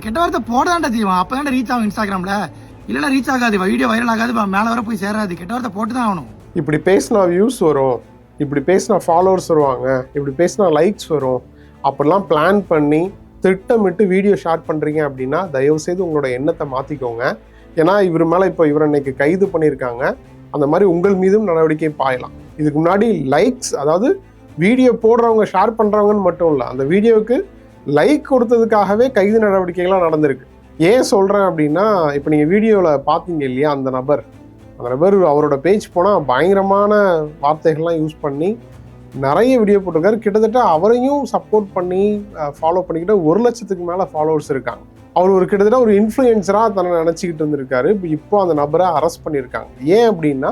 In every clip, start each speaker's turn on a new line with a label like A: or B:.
A: கெட்ட வார்த்தை போடதான்டா செய்வான். அப்பதான் ரீச் ஆகும் இன்ஸ்டாகிராம்ல. இல்லைன்னா ரீச் ஆகாது, வீடியோ வைரல் ஆகாது, மேலே வர போய் சேராது. கெட்ட வார்த்தை போட்டு தான் ஆகணும்.
B: இப்படி பேசினா வியூஸ் வரும், இப்படி பேசினா ஃபாலோவர்ஸ் வருவாங்க, இப்படி பேசினா லைக்ஸ் வரும், அப்படிலாம் பிளான் பண்ணி திட்டமிட்டு வீடியோ ஷேர் பண்ணுறீங்க அப்படின்னா தயவுசெய்து உங்களோட எண்ணத்தை மாற்றிக்கோங்க. ஏன்னா இவர் மேலே இப்போ இவரை இன்னைக்கு கைது பண்ணியிருக்காங்க. அந்த மாதிரி உங்கள் மீதும் நடவடிக்கை பாயலாம். இதுக்கு முன்னாடி லைக்ஸ், அதாவது வீடியோ போடுறவங்க ஷேர் பண்ணுறவங்கன்னு மட்டும் இல்லை, அந்த வீடியோவுக்கு லைக் கொடுத்ததுக்காகவே கைது நடவடிக்கைகள்லாம் நடந்திருக்கு. ஏன் சொல்கிறேன் அப்படின்னா, இப்போ நீங்கள் வீடியோவில் பார்த்தீங்க இல்லையா, அந்த நபர் அவரோட பேஜ் போனால் பயங்கரமான வார்த்தைகள்லாம் யூஸ் பண்ணி நிறைய வீடியோ போட்டிருக்காரு. கிட்டத்தட்ட அவரையும் சப்போர்ட் பண்ணி ஃபாலோ பண்ணிக்கிட்ட 1 லட்சத்துக்கு மேலே ஃபாலோவர்ஸ் இருக்காங்க. அவர் ஒரு கிட்டத்தட்ட ஒரு இன்ஃப்ளூயன்சராக தன்னை நினச்சிக்கிட்டு இருந்திருக்காரு. இப்போ அந்த நபரை அரெஸ்ட் பண்ணியிருக்காங்க. ஏன் அப்படின்னா,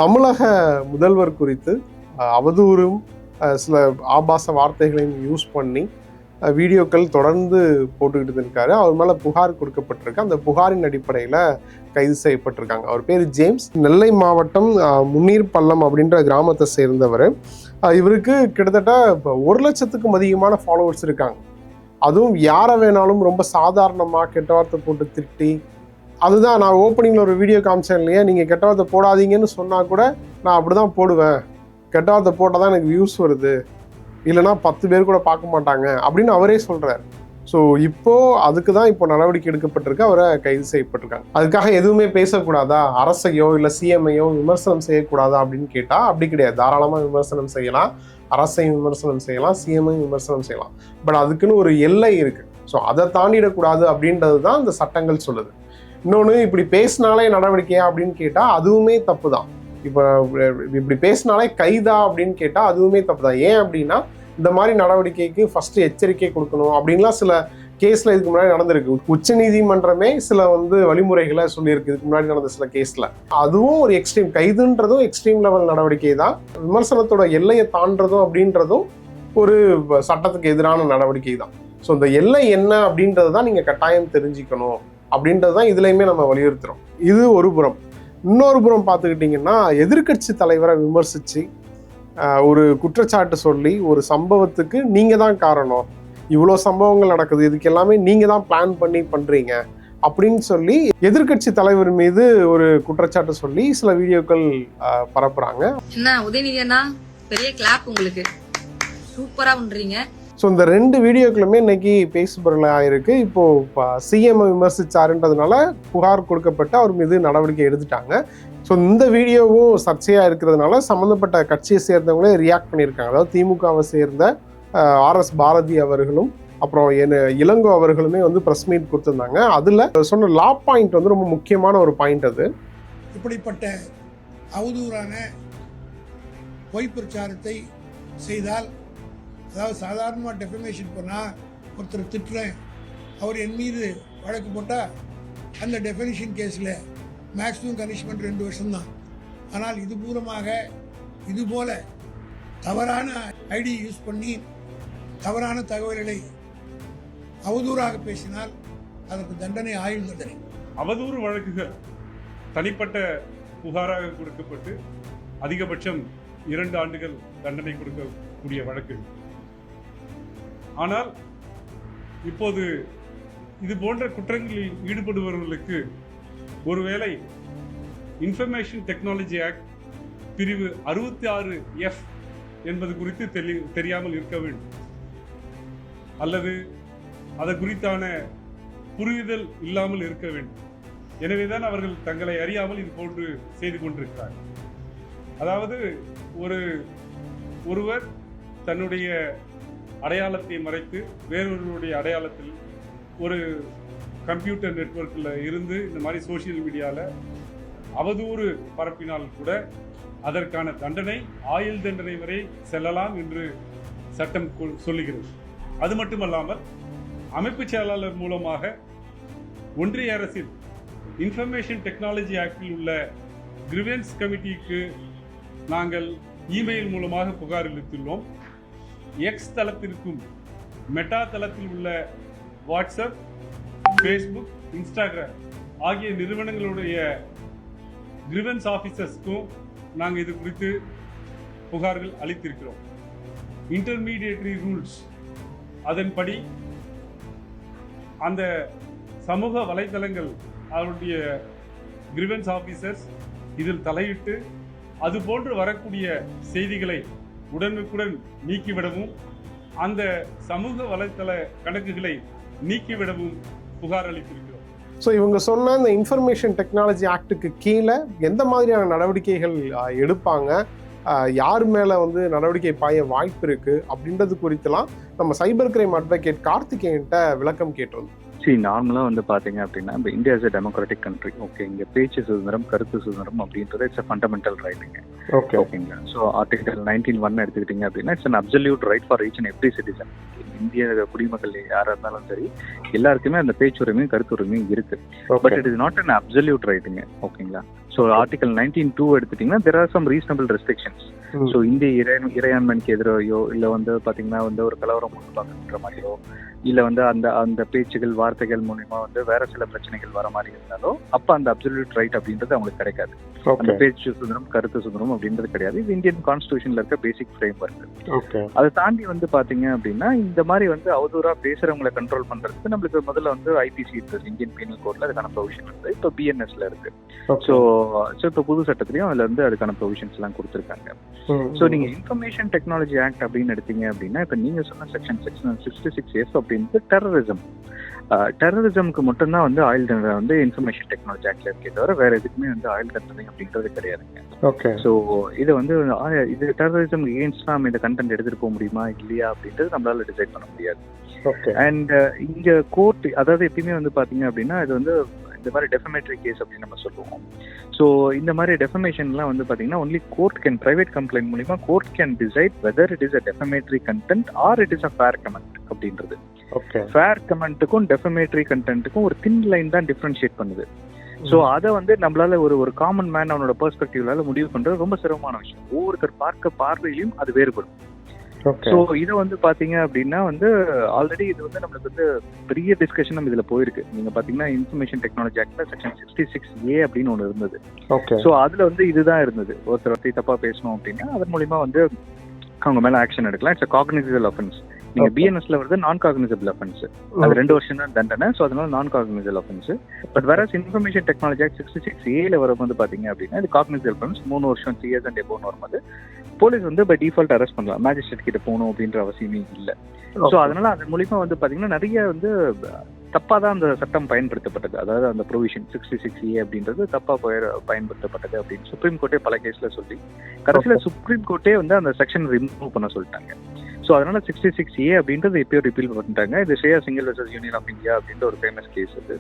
B: தமிழக முதல்வர் குறித்து அவதூறும் சில ஆபாச வார்த்தைகளையும் யூஸ் பண்ணி வீடியோக்கள் தொடர்ந்து போட்டுக்கிட்டு இருக்காரு. அவர் மேலே புகார் கொடுக்கப்பட்டிருக்கு. அந்த புகாரின் அடிப்படையில் கைது செய்யப்பட்டிருக்காங்க. அவர் பேர் ஜேம்ஸ். நெல்லை மாவட்டம் முன்னீர் பள்ளம் அப்படின்ற கிராமத்தை சேர்ந்தவர். இவருக்கு கிட்டத்தட்ட 1 லட்சத்துக்கும் அதிகமான ஃபாலோவர்ஸ் இருக்காங்க. அதுவும் யாரை வேணாலும் ரொம்ப சாதாரணமாக கெட்ட வார்த்தை போட்டு திட்டி, அதுதான் நான் ஓப்பனிங்கில் ஒரு வீடியோ காமிச்சேன் இல்லையா, நீங்கள் கெட்ட வார்த்தை போடாதீங்கன்னு சொன்னால் கூட நான் அப்படி தான் போடுவேன், கெட்ட வார்த்தை போட்டால் தான் எனக்கு வியூஸ் வருது, இல்லைனா 10 பேர் கூட பார்க்க மாட்டாங்க அப்படின்னு அவரே சொல்கிறார். ஸோ இப்போது அதுக்கு தான் இப்போ நடவடிக்கை எடுக்கப்பட்டிருக்கு. அவரை கைது செய்யப்பட்டிருக்காங்க. அதுக்காக எதுவுமே பேசக்கூடாதா, அரசையோ இல்லை சிஎம்ஐயோ விமர்சனம் செய்யக்கூடாதா அப்படின்னு கேட்டால் அப்படி கிடையாது. தாராளமாக விமர்சனம் செய்யலாம், அரசையும் விமர்சனம் செய்யலாம், சிஎம்ஐயும் விமர்சனம் செய்யலாம். பட் அதுக்குன்னு ஒரு எல்லை இருக்குது. ஸோ அதை தாண்டிடக்கூடாது அப்படின்றது தான் இந்த சட்டங்கள் சொல்லுது. இன்னொன்று, இப்படி பேசினாலே நடவடிக்கையா அப்படின்னு கேட்டால் அதுவுமே தப்பு தான். இப்போ இப்படி பேசினாலே கைதா அப்படின்னு கேட்டால் அதுவுமே தப்பு தான். ஏன் அப்படின்னா, இந்த மாதிரி நடவடிக்கைக்கு ஃபஸ்ட்டு எச்சரிக்கை கொடுக்கணும் அப்படின்லாம் சில கேஸில் இதுக்கு முன்னாடி நடந்திருக்கு. உச்ச நீதிமன்றமே சில வழிமுறைகளை சொல்லியிருக்கு இதுக்கு முன்னாடி நடந்த சில கேஸில். அதுவும் ஒரு எக்ஸ்ட்ரீம், கைதுன்றதும் எக்ஸ்ட்ரீம் லெவல் நடவடிக்கை தான். விமர்சனத்தோட எல்லையை தாண்டதும் அப்படின்றதும் ஒரு சட்டத்துக்கு எதிரான நடவடிக்கை தான். ஸோ இந்த எல்லை என்ன அப்படின்றது தான் நீங்கள் கட்டாயம் தெரிஞ்சுக்கணும் அப்படின்றது தான் இதுலையுமே நம்ம வலியுறுத்துகிறோம். இது ஒரு புறம். இன்னொரு புறம் பார்த்துக்கிட்டிங்கன்னா, எதிர்க்கட்சி தலைவரை விமர்சித்து ஒரு குற்றச்சாட்டு சொல்லி ஒரு சம்பவத்துக்கு நீங்கள் தான் காரணம், இவ்வளோ சம்பவங்கள் நடக்குது, இதுக்கு எல்லாமே நீங்கள் தான் பிளான் பண்ணி பண்ணுறீங்க அப்படின்னு சொல்லி எதிர்க்கட்சி தலைவர் மீது ஒரு குற்றச்சாட்டு சொல்லி சில வீடியோக்கள் பரப்புகிறாங்க.
C: என்ன உதயநிதி அண்ணா, பெரிய கிளாப் உங்களுக்கு, சூப்பராக பண்ணுறீங்க.
B: ஸோ இந்த 2 வீடியோக்களுமே இன்னைக்கு பேசுபொருளாக இருக்கு. இப்போ சிஎம் விமர்சிச்சாருன்றதுனால புகார் கொடுக்கப்பட்டு அவர் மீது நடவடிக்கை எடுத்துட்டாங்க. ஸோ இந்த வீடியோவும் சர்ச்சையாக இருக்கிறதுனால சம்மந்தப்பட்ட கட்சியை சேர்ந்தவங்களே ரியாக்ட் பண்ணியிருக்காங்க. அதாவது திமுகவை சேர்ந்த RS பாரதி அவர்களும் அப்புறம் இளங்கோ அவர்களுமே ப்ரெஸ் மீட் கொடுத்துருந்தாங்க. அதில் சொன்ன லா பாயிண்ட் ரொம்ப முக்கியமான ஒரு பாயிண்ட். அது
D: இப்படிப்பட்ட அவதூறான பொய் பிரச்சாரத்தை செய்தால், அதாவது சாதாரணமாக டெஃபமேஷன் பண்ணால் ஒருத்தர் திட்டுறேன், அவர் என் மீது வழக்கு போட்டால் அந்த டெஃபனிஷன் கேஸில் மேக்ஸிமம் பனிஷ்மெண்ட் 2 வருஷம்தான். ஆனால் இது பூரமாக இதுபோல் தவறான ஐடி யூஸ் பண்ணி தவறான தகவல்களை அவதூறாக பேசினால் அதற்கு தண்டனை ஆயுள் தண்டனை.
E: அவதூறு வழக்குகள் தனிப்பட்ட புகாராக கொடுக்கப்பட்டு அதிகபட்சம் 2 ஆண்டுகள் தண்டனை கொடுக்கக்கூடிய வழக்கு. ஆனால் இப்போது இது போன்ற குற்றங்களில் ஈடுபடுபவர்களுக்கு ஒருவேளை இன்ஃபர்மேஷன் டெக்னாலஜி ஆக்ட் பிரிவு 66F என்பது குறித்து தெரியாமல் இருக்க வேண்டும், அல்லது அது குறித்தான புரிதல் இல்லாமல் இருக்க வேண்டும். எனவேதான் அவர்கள் தங்களை அறியாமல் இது போன்று செய்து கொண்டிருக்கிறார்கள். அதாவது ஒருவர் தன்னுடைய அடையாளத்தை மறைத்து வேறொருவருடைய அடையாளத்தில் ஒரு கம்ப்யூட்டர் நெட்வொர்க்கில் இருந்து இந்த மாதிரி சோசியல் மீடியாவில் அவதூறு பரப்பினால் கூட அதற்கான தண்டனை ஆயுள் தண்டனை வரை செல்லலாம் என்று சட்டம் சொல்லுகிறது. அது மட்டுமல்லாமல் அமைப்பு செயலாளர் மூலமாக ஒன்றிய அரசின் இன்ஃபர்மேஷன் டெக்னாலஜி ஆக்டில் உள்ள கிரிவென்ஸ் கமிட்டிக்கு நாங்கள் இமெயில் மூலமாக புகார் அளித்துள்ளோம். எக்ஸ் தளத்திற்கும் மெட்டா தளத்தில் உள்ள வாட்ஸ்அப், ஃபேஸ்புக், இன்ஸ்டாகிராம் ஆகிய நிறுவனங்களுடைய கிரிவென்ஸ் ஆஃபீஸர்ஸ்க்கும் நாங்கள் இது குறித்து புகார்கள் அளித்திருக்கிறோம். இன்டர்மீடியேட்டரி ரூல்ஸ் அதன்படி அந்த சமூக வலைதளங்கள் அவருடைய கிரிவன்ஸ் ஆபீசர்ஸ் இதில் தலையிட்டு அது போன்று வரக்கூடிய செய்திகளை உடனுக்குடன் நீக்கிவிடவும் அந்த சமூக வலைதள கணக்குகளை நீக்கிவிடவும் புகார் அளித்திருக்கிறோம்.
B: ஸோ இவங்க சொன்ன இந்த இன்ஃபர்மேஷன் டெக்னாலஜி ஆக்டுக்கு கீழே எந்த மாதிரியான நடவடிக்கைகள் எடுப்பாங்க, யார் மேலே வந்து நடவடிக்கை பாய வாய்ப்பு இருக்குது அப்படின்றது குறித்துலாம் நம்ம சைபர் கிரைம் அட்வொகேட் கார்த்திகேயன்ட்ட விளக்கம் கேட்டிருந்தோம்.
F: நார்மலாக வந்து பார்த்தீங்க அப்படின்னா இப்போ India is a democratic country. Okay, இங்கே பேச்சு சுதந்திரம், கருத்து சுதந்திரம் அப்படின்றது இட்ஸ் a fundamental ரைட்டுங்க. ஓகேங்களா. ஸோ ஆர்டிகல் 19(1) எடுத்துக்கிட்டீங்க அப்படின்னா it's an absolute right for each and every citizen. இந்திய குடிமக்கள் யாராக இருந்தாலும் சரி, எல்லாருக்குமே அந்த பேச்சுரிமையும் கருத்துரிமையும் இருக்கு. But it is not an absolute ரைட்டுங்க. ஓகேங்களா. ஸோ ஆர்டிகல் 19(2) எடுத்துட்டீங்கன்னா there are some reasonable restrictions. So இந்திய இறையாண்மைக்கு எதிரையோ இல்லை வந்து பார்த்தீங்கன்னா வந்து ஒரு கலவரம் கொண்டு பார்க்குற மாதிரியோ இல்லை வந்து அந்த அந்த பேச்சுகள் வார்த்தைகள் மூலியமா வந்து வேற சில பிரச்சனைகள் வர மாதிரி இருந்தாலோ அப்போ அந்த அப்சல்யூட் ரைட் அப்படின்றது அவங்களுக்கு கிடைக்காது. அந்த பேச்சு சுதந்திரம் கருத்து சுதந்திரம் அப்படின்றது கிடையாது. இது இந்தியன் கான்ஸ்டிடியூஷன்ல இருக்க பேசிக் ஃப்ரேம் ஒர்க். அதை தாண்டி வந்து பாத்தீங்க அப்படின்னா இந்த மாதிரி வந்து அவதூறா பேசுறவங்களை கண்ட்ரோல் பண்றதுக்கு நம்மளுக்கு முதல்ல வந்து ஐபிசி இருக்கு, இந்தியன் பீனல் கோட்ல அதுக்கான ப்ரொவிஷன் இருக்கு. இப்போ பிஎன்எஸ்ல இருக்கு. ஸோ இப்போ புது சட்டத்திலையும் அதுல இருந்து அதுக்கான ப்ரொவிஷன்ஸ் எல்லாம் கொடுத்துருக்காங்க. ஸோ நீங்க இன்ஃபர்மேஷன் டெக்னாலஜி ஆக்ட் அப்படின்னு எடுத்தீங்க அப்படின்னா இப்போ நீங்க சொன்ன செக்ஷன் 66F அப்படின்றது டெரரிசம். டெரரிசம்க்கு மட்டும்தான் வந்து ஆயில் தண்டனை வந்து இன்ஃபர்மேஷன் டெக்னாலஜி ஆக்ட்ல இருக்கே தவிர வேற எதுக்குமே வந்து ஆயில் தண்டனை அப்படின்றது கிடையாதுங்க. ஸோ இது வந்து இது டெரரிசம் எகெயின்ஸ்ட் நம்ம இந்த கண்டென்ட் எடுத்துட்டு போக முடியுமா இல்லையா அப்படின்றது நம்மளால டிசைட் பண்ண முடியாது. அண்ட் இங்க கோர்ட் அதாவது எப்பயுமே வந்து பாத்தீங்க அப்படின்னா இது வந்து இந்த மாதிரி டெஃபமேட்டரி கேஸ் அப்படின்னு நம்ம சொல்லுவோம். ஸோ இந்த மாதிரி டெஃபமேஷன்லாம் வந்து பார்த்தீங்கன்னா only court can private complaint மூலிமா court can decide whether it is a defamatory content or it is a fair comment அப்படின்றது. ஃபேர் கமெண்ட்டுக்கும் டெஃபமேட்டரி கண்டென்ட்டுக்கும் ஒரு தின் லைன் தான் டிஃபரன்ஷியேட் பண்ணுது. ஸோ அதை வந்து நம்மளால ஒரு காமன் மேன் அவனோட பெர்ஸ்பெக்டிவ்லால முடிவு பண்றது ரொம்ப சிரமமான விஷயம். ஒவ்வொருத்தர் பார்வையிலையும் அது வேறுபடும். ஸோ இதை வந்து பாத்தீங்க அப்படின்னா வந்து ஆல்ரெடி இது வந்து நம்மளுக்கு வந்து பெரிய டிஸ்கஷன் நம்ம இதுல போயிருக்கு. நீங்க பாத்தீங்கன்னா இன்ஃபர்மேஷன் டெக்னாலஜி ஆக்ட்ல செக்ஷன் 66A அப்படின்னு ஒன்று இருந்தது. ஸோ அதுல வந்து இதுதான் இருந்தது. ஒருத்தர் தப்பா பேசணும் அப்படின்னா அதன் மூலியமா வந்து அவங்க மேல ஆக்ஷன் எடுக்கலாம். It's cognisable offence. நீங்க பிஎன்எஸ்ல வருது நான் காக்னிசபிள் அஃபென்ஸ். அது 2 வருஷம் தான் தண்டனை. ஸோ அதனால நான் காக்னிசபிள் அஃபென்ஸ். பட் வேற இன்ஃபர்மேஷன் டெக்னாலஜி ஆக்ட் 66A வரும்போது பாத்தீங்க அப்படின்னா இது காக்னிசபிள் அஃபென்ஸ் 3 வருஷம் 3 years and above வரும்போது போலீஸ் வந்து பை டிஃபால்ட் அரெஸ்ட் பண்ணலாம். மேஜிஸ்ட்ரேட் கிட்ட போகணும் அப்படின்ற அவசியமே இல்லை. ஸோ அதனால அதன் மூலியமா வந்து பாத்தீங்கன்னா நிறைய வந்து தப்பா தான் அந்த சட்டம் பயன்படுத்தப்பட்டது. அதாவது அந்த ப்ரொவிஷன் 66A அப்படின்றது தப்பா பயன்படுத்தப்பட்டது அப்படின்னு சுப்ரீம் கோர்ட்டே பல கேஸ்ல சொல்லி கடைசியில சுப்ரீம் கோர்ட்டே வந்து அந்த செக்ஷன் ரிமூவ் பண்ண சொல்லிட்டாங்க. ஸோ அதனால 66A அப்படின்றது எப்பயோ ரிப்பீல் பண்ணிட்டாங்க. இது Shreya Singhal versus Union of India அப்படின்ற ஒரு ஃபேமஸ் கேஸ் அது.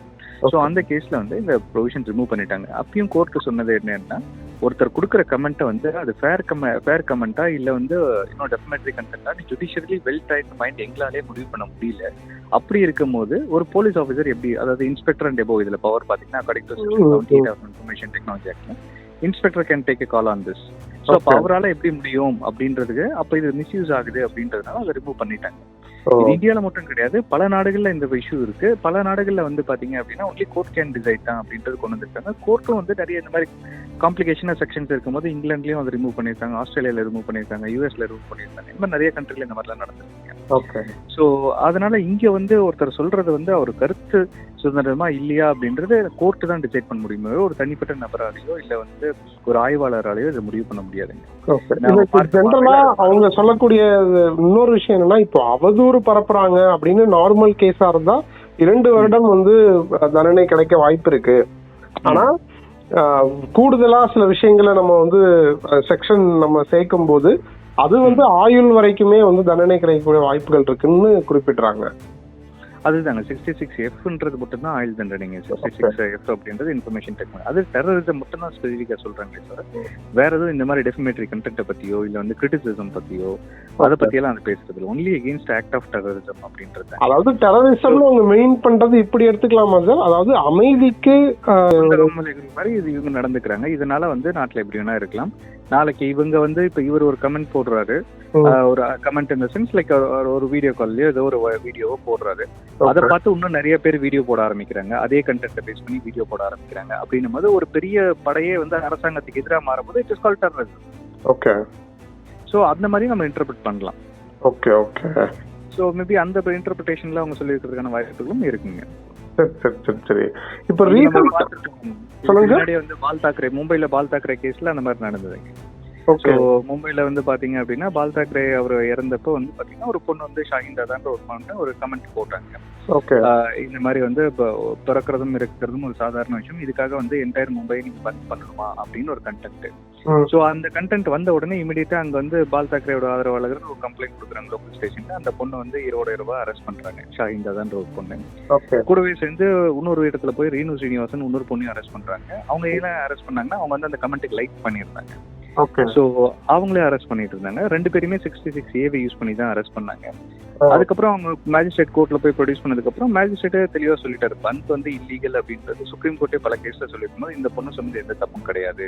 F: ஸோ அந்த கேஸ்ல வந்து இந்த ப்ரொவிஷன் ரிமூவ் பண்ணிட்டாங்க. அப்பயும் கோர்ட்டு சொன்னது என்னன்னா ஒருத்தர் கொடுக்குற கமெண்ட்டை வந்து அது ஃபேர் கமெண்டா இல்லை வந்து இன்னும் டெஃபமேட்டரி கண்டென்ட்டா நீ ஜுடிஷியலி வெல் ட்ரைட் மைண்ட் எங்களாலே முடிவு பண்ண முடியல. அப்படி இருக்கும் போது ஒரு போலீஸ் ஆஃபீஸர் எப்படி, அதாவது இன்ஸ்பெக்டர் அண்ட் எபோவ் இதுல பவர் பாத்தீங்கன்னா according to section 78 of information technology ஆக்ட்ல inspector can take a call on this. So அப்போ அவரால் எப்படி முடியும் அப்படின்றதுக்கு அப்போ இது மிஸ்யூஸ் ஆகுது அப்படின்றதுனால அதை ரிமூவ் பண்ணிட்டாங்க. இது இந்தியாவில் மட்டும் கிடையாது, பல நாடுகளில் இந்த இஷ்யூ இருக்கு. பல நாடுகளில் வந்து பாத்தீங்க அப்படின்னா ஒன்லி கோர்ட் கேன் டிசைட் தான் அப்படின்றது கொண்டு வந்திருக்காங்க. கோர்ட்டும் வந்து நிறைய இந்த மாதிரி காம்ப்ளிகேஷனாக செக்ஷன்ஸ் இருக்கும்போது இங்கிலாந்துலயும் அதை ரிமூவ் பண்ணியிருக்காங்க, ஆஸ்திரேலியாவில் ரிமூவ் பண்ணியிருக்காங்க, யூஎஸ்ல ரிமூவ் பண்ணியிருக்காங்க. இந்த மாதிரி நிறைய கண்ட்ரில இந்த மாதிரிலாம் நடந்திருக்காங்க. ஸோ அதனால இங்க வந்து ஒருத்தர் சொல்றது வந்து அவர் கருத்து சுதந்திரமா இல்லையா அப்படின்றது கோர்ட்டு தான் டிசைட் பண்ண முடியுமே, ஒரு தனிப்பட்ட நபராலேயோ இல்லை வந்து ஒரு ஆய்வாளராலேயோ இதை முடிவு பண்ண முடியாதுங்க.
B: ஜென்ரலா அவங்க சொல்லக்கூடிய இன்னொரு விஷயம் என்னன்னா, இப்போ அவதூறு பரப்புறாங்க அப்படின்னு நார்மல் கேஸா இருந்தா 2 வருடம் வந்து தண்டனை கிடைக்க வாய்ப்பு இருக்கு. ஆனா கூடுதலா சில விஷயங்களை நம்ம வந்து செக்ஷன் நம்ம சேர்க்கும் போது அது வந்து ஆயுள் வரைக்குமே வந்து தண்டனை கிடைக்கக்கூடிய வாய்ப்புகள் இருக்குன்னு குறிப்பிடுறாங்க.
F: அதுதாங்க 66Fன்றது மட்டும் தான் ஆயுள் தண்டனைங்க. 66F அப்படின்றது இன்ஃபர்மேஷன் டெக்னாலஜி. அது டெரரிசம் மட்டும் தான் ஸ்பெசிஃபிக்கா சொல்றாங்களே சார். வேற எதுவும் இந்த மாதிரி டெஃபமேட்டரி கண்டென்ட்டை பத்தியோ இல்லை வந்து கிரிட்டிசிசம் பத்தியோ அதை பத்தியெல்லாம் அது பேசுறது only against act of terrorism அப்படின்றது.
B: அதாவது டெரரிசம் அவங்க மெயின் பண்றது இப்படி எடுத்துக்கலாமா சார்? அதாவது அமைதிக்கு
F: மாதிரி இது இவங்க நடந்துக்கிறாங்க. இதனால வந்து நாட்டுல எப்படி வேணா இருக்கலாம். நாளைக்கு இவங்க வந்து இப்ப இவர் ஒரு கமெண்ட் போடுறாரு, ஒரு கமெண்ட் இந்த சென்ஸ் லைக் ஒரு வீடியோ கால்லயோ ஏதோ ஒரு வீடியோவோ போடுறாரு. அதை பார்த்து இன்னும் நிறைய பேர் வீடியோ போட ஆரம்பிக்கிறாங்க, அதே கண்டென்ட்டை பேஸ் பண்ணி வீடியோ போட ஆரம்பிக்கிறாங்க. அப்படின்னும் போது ஒரு பெரிய படையே வந்து அரசாங்கத்துக்கு எதிராக மாறும்போது it is called terrorism.
B: Okay.
F: So அந்த மாதிரி நம்ம இன்டர்பிரட் பண்ணலாம்.
B: Okay okay.
F: ஸோ மேபி அந்த இன்டர்பிரிட்டேஷன்ல அவங்க சொல்லியிருக்கிறதுக்கான வாய்ப்புகளும் இருக்குங்க.
B: சரி. இப்போ
F: முன்னாடியே வந்து பால் தாக்கரே, மும்பைல பால் தாக்கரே கேஸ்ல அந்த மாதிரி நடந்ததுங்க. ஸோ மும்பைல வந்து பாத்தீங்க அப்படின்னா பால் தாக்கரே அவர் இறந்தப்போ வந்து பாத்தீங்கன்னா ஒரு பொண்ணு வந்து ஷாஹின் தாதான்ற ஒரு பொண்ணு ஒரு கமெண்ட் போட்டாங்க. இந்த மாதிரி வந்து இப்போ பிறக்கிறதும் இருக்கிறதும் ஒரு சாதாரண விஷயம், இதுக்காக வந்து என்டையர் மும்பை நீங்க பந்த் பண்ணணுமா அப்படின்னு ஒரு கண்டென்ட். ஸோ அந்த கண்டென்ட் வந்த உடனே இமீடியட்டா அங்க வந்து பால் தாக்கரேயோட ஆதரவாளர்கள் ஒரு கம்ப்ளைண்ட் கொடுக்குறாங்க லோக்கல் ஸ்டேஷன்ல. அந்த பொண்ணு வந்து ஈரோடு அரெஸ்ட் பண்றாங்க, ஷாஹின் தாதான்ற ஒரு பொண்ணு. கூடவே சேர்ந்து இன்னொரு இடத்துல போய் ரீனு ஸ்ரீனிவாசன் இன்னொரு பொண்ணையும் அரெஸ்ட் பண்றாங்க. அவங்க ஏன் அரெஸ்ட் பண்ணாங்கன்னா அவங்க வந்து அந்த கமெண்ட்டுக்கு லைக் பண்ணியிருந்தாங்க. ஸோ அவங்களே அரெஸ்ட் பண்ணிட்டு இருந்தாங்க. 2 பேருமே 66A யூஸ் பண்ணி தான் அரெஸ்ட் பண்ணாங்க. அதுக்கப்புறம் அவங்க மேஜிஸ்ட்ரேட் கோர்ட்ல போய் ப்ரொடியூஸ் பண்ணதுக்கு அப்புறம் மேஜிஸ்ட்ரேட்டே தெளிவா சொல்லிட்டாரு பந்த் வந்து இல்லீகல் அப்படின்றது. சுப்ரீம் கோர்ட்டே பல கேஸ்ல சொல்லிருக்கோம், இந்த பொண்ணு சொன்னது எந்த தப்பும் கிடையாது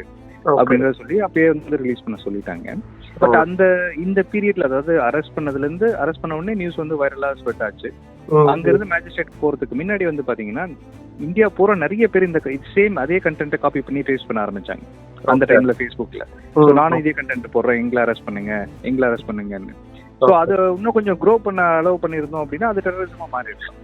F: அப்படின்றத சொல்லி அப்பயே வந்து ரிலீஸ் பண்ண சொல்லிட்டாங்க. பட் அந்த இந்த பீரியட்ல, அதாவது அரெஸ்ட் பண்ணதுல இருந்து அரெஸ்ட் பண்ண உடனே நியூஸ் வந்து வைரலா ஸ்ப்ரெட் ஆச்சு. அங்க இருந்து மேஜிஸ்ட்ரேட் போறதுக்கு முன்னாடி வந்து பாத்தீங்கன்னா இந்தியா பூரா நிறைய பேர் இந்த சேம் அதே கண்டென்ட்டை காப்பி பண்ணி பேஸ்ட் பண்ண ஆரம்பிச்சாங்க அந்த டைம்ல Facebookல. ஸோ நானும் இதே கண்டென்ட் போடுறேன், எங்களை அரெஸ்ட் பண்ணுங்கன்னு. ஸோ அதை இன்னும் கொஞ்சம் க்ரோ பண்ண அலோவ் பண்ணியிருந்தோம் அப்படின்னா அது டெரரிசமா மாறிடும்.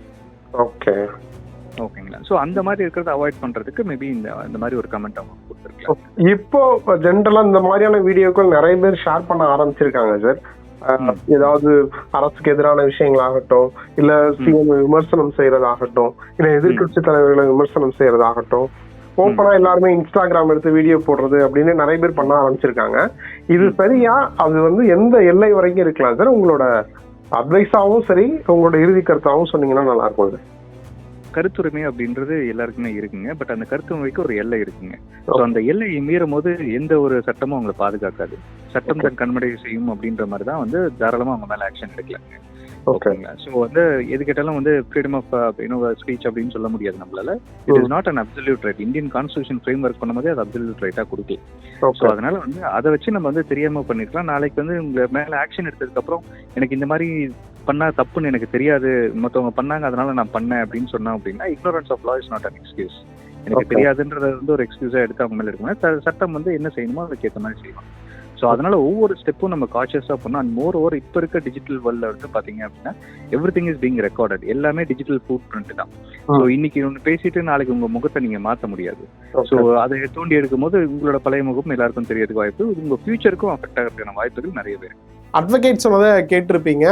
F: ஓகேங்களா? ஸோ அந்த மாதிரி இருக்கிறத அவாய்ட் பண்றதுக்கு மேபி இந்த மாதிரி ஒரு கமெண்ட் அவங்க கொடுத்துருக்கலாம்.
B: இப்போ ஜென்ரலா இந்த மாதிரியான வீடியோக்கள் நிறைய பேர் ஷேர் பண்ண ஆரம்பிச்சிருக்காங்க சார். ஏதாவது அரசுக்கு எதிரான விஷயங்களாகட்டும், இல்ல சிஎம் விமர்சனம் செய்யறதாகட்டும், இல்ல எதிர்கட்சி தலைவர்களை விமர்சனம் செய்யறதாகட்டும், ஓப்பனா எல்லாருமே இன்ஸ்டாகிராம் எடுத்து வீடியோ போடுறது அப்படின்னு நிறைய பேர் பண்ண ஆரம்பிச்சிருக்காங்க. இது சரியா? அது வந்து எந்த எல்லை வரைக்கும் இருக்கலாம் சார்? உங்களோட அட்வைஸாவும் சரி, உங்களோட இறுதி கருத்தாவும் சொன்னீங்கன்னா நல்லா இருக்கும் சார்.
F: கருத்துரிமை அப்படின்றது எல்லாருக்குமே இருக்குங்க. பட் அந்த கருத்துரிமைக்கு ஒரு எல்லை இருக்குங்க. ஸோ அந்த எல்லையை மீறும் போது எந்த ஒரு சட்டமும் அவங்களை பாதுகாக்காது. சட்டம் தன் கண்மடை செய்யும் அப்படின்ற மாதிரி தான் வந்து தாராளமா அவங்க மேல ஆக்ஷன் எடுக்கலாங்க. ஓகேங்களா? ஸோ வந்து எது கேட்டாலும் வந்து ஃப்ரீடம் ஆஃப் ஸ்பீச் அப்படின்னு சொல்ல முடியாது நம்மளால. It is not an absolute right. Indian constitution frame work பண்ணும்போது அது அப்சல்யூட் ரைட்டா கொடுக்கல. ஸோ அதனால வந்து அதை வச்சு நம்ம வந்து தெரியாம பண்ணிருக்கலாம். நாளைக்கு வந்து உங்க மேல ஆக்ஷன் எடுத்ததுக்கு அப்புறம் எனக்கு இந்த மாதிரி பண்ணா தப்புன்னு எனக்கு தெரியாது, மற்றவங்க பண்ணாங்க அதனால நான் பண்ணேன் அப்படின்னு சொன்னோம் அப்படின்னா ignorance of law is not an excuse. எனக்கு தெரியாதுன்றத வந்து ஒரு எக்ஸ்கியூஸா எடுத்து அவங்க மேல எடுக்கணும். சட்டம் வந்து என்ன செய்யணுமோ அதுக்கு ஏற்ற மாதிரி செய்யணும். ஸோ அதனால ஒவ்வொரு ஸ்டெப்பும் நம்ம கான்ஷியஸா பண்ணோம். அண்ட் மோர் ஓவர் இப்போ இருக்க டிஜிட்டல் வேர்ல்ட்ல வந்து பாத்தீங்க அப்படின்னா எவ்ரிதிங் இஸ் பீங் ரெக்கார்டட். எல்லாமே டிஜிட்டல் ஃபுட் பிரிண்ட் தான். ஸோ இன்னைக்கு ஒன்று பேசிட்டு நாளைக்கு உங்க முகத்தை நீங்க மாற்ற முடியாது. ஸோ அதை தோண்டி எடுக்கும் போது உங்களோட பழைய முகம் எல்லாருக்கும் தெரியறதுக்கு வாய்ப்பு, உங்க ஃபியூச்சருக்கும் அஃபெக்ட் ஆகிறதுக்கான வாய்ப்புகள் நிறைய பேர்.
B: அட்வொகேட் சொன்னதை கேட்டிருப்பீங்க.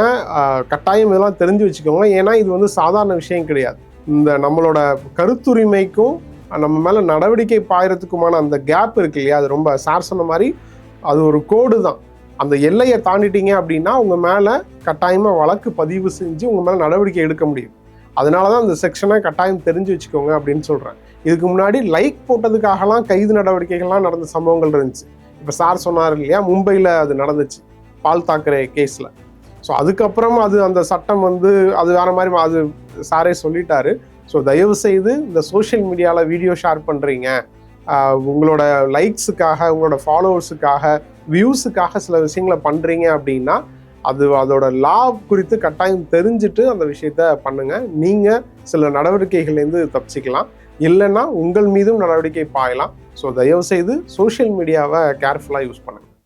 B: கட்டாயம் இதெல்லாம் தெரிஞ்சு வச்சுக்கோங்க. ஏன்னா இது வந்து சாதாரண விஷயம் கிடையாது. இந்த நம்மளோட கருத்துரிமைக்கும் நம்ம மேல நடவடிக்கை பாயறதுக்குமான அந்த கேப் இருக்கு இல்லையா, அது ரொம்ப சார் சொன்ன மாதிரி அது ஒரு கோடு தான். அந்த எல்லையை தாண்டிட்டீங்க அப்படின்னா உங்க மேல கட்டாயமா வழக்கு பதிவு செஞ்சு உங்க மேல நடவடிக்கை எடுக்க முடியும். அதனாலதான் அந்த செக்ஷனை கட்டாயம் தெரிஞ்சு வச்சுக்கோங்க அப்படின்னு சொல்றேன். இதுக்கு முன்னாடி லைக் போட்டதுக்காகலாம் கைது நடவடிக்கைகள்லாம் நடந்த சம்பவங்கள் இருந்துச்சு. இப்ப சார் சொன்னார் இல்லையா, மும்பைல அது நடந்துச்சு பால் தாக்கரே கேஸ்ல. ஸோ அதுக்கப்புறம் அந்த சட்டம் வந்து அது வேற மாதிரி அது சாரே சொல்லிட்டாரு. ஸோ தயவு செய்து இந்த சோஷியல் மீடியாவில் வீடியோ ஷேர் பண்ணுறீங்க, உங்களோட லைக்ஸுக்காக, உங்களோட ஃபாலோவர்ஸுக்காக, வியூஸுக்காக சில விஷயங்களை பண்ணுறீங்க அப்படின்னா அதோட லா குறித்து கட்டாயம் தெரிஞ்சுட்டு அந்த விஷயத்த பண்ணுங்க. நீங்கள் சில நடவடிக்கைகள்லேருந்து தப்பிச்சிக்கலாம், இல்லைன்னா உங்கள் மீதும் நடவடிக்கை பாயலாம். ஸோ தயவு செய்து சோஷியல் மீடியாவை கேர்ஃபுல்லாக யூஸ் பண்ணுங்க.